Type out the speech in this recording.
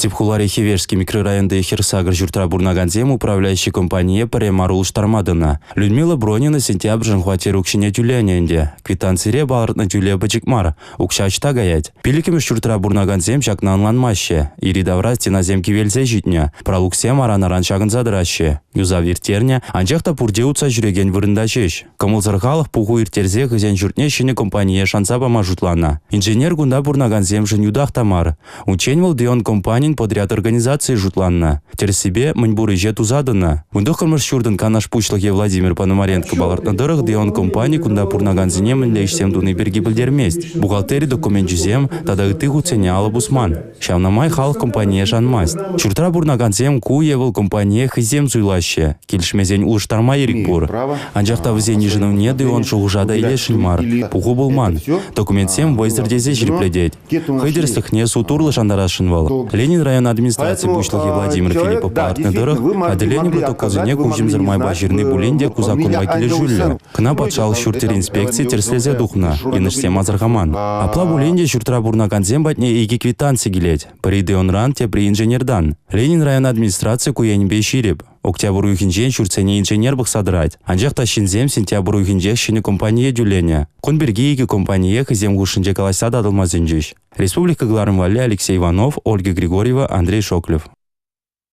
Типхулари Хиверский микрорайонда Херсагр журтра бурнаганзем управляющей компания Паремарул Штармадына. Людмила Бронина сентябрь жанхватер укшине тюлененде. Квитанцире балартна тюле бачикмар. Укшачта гаять. Пиликим журтра бурнаганзем шакнанлан маще. Ири давра стеназем кивельзе житня. Пралуксем аранаран шагын задраще. Юзав иртерня, анчахта пурде утса жүреген вырындачеш. Камылзархалых пуху иртерзе хызен журтне шине компания шансаба мажутлана. Инженер гунда бурнаганзем жын юдах тамар. Учень вал дион компанин подряд организации жутланна. Тер себе маньбуры жет узадана. Ундохармаш шурдан канаш пучлахе Владимир Пономаренко балартна дырых дион компани кунда бурнаганзене мэнлейшсем дуны берги білдермест. Бухгалтери документ жузем тада ыты гуцене алабусман. Шавнамай халық компания жанмаст. Чуртра бурнаганзем куевал компания хызем зуйлаще. Келшмезен улыштарма ерикпур. Анжақта візен ежінуне дион шуғжада илешілмар. Пуху булман. Документсем войздердезе жирпледеть. Хыдерстыхне сутурлы жандарашынвал. Ленин район администрации пучлахи Владимир Филиппов партны дырых, аделение было козыне кузим зармай бажирный буленде кузакун вакиле жюлля. Кна подшал шуртер инспекции терслезе духна, инышсем азархаман. Апла буленде шуртра бурнаганзем батне иги квитанции гилеть. Париды он ран те при инженердан. Ленин район администрации куянбе ширип. Октябрь уйхинжен шурцене инженер бых садрать. Анжақта шинзем сентябрь уйхинжех шине компания дюления. Конберги иги компания хызем гушинже калася дадылмазынжиш. Республика Гларым Валли, Алексей Иванов, Ольга Григорьева, Андрей Шоклев.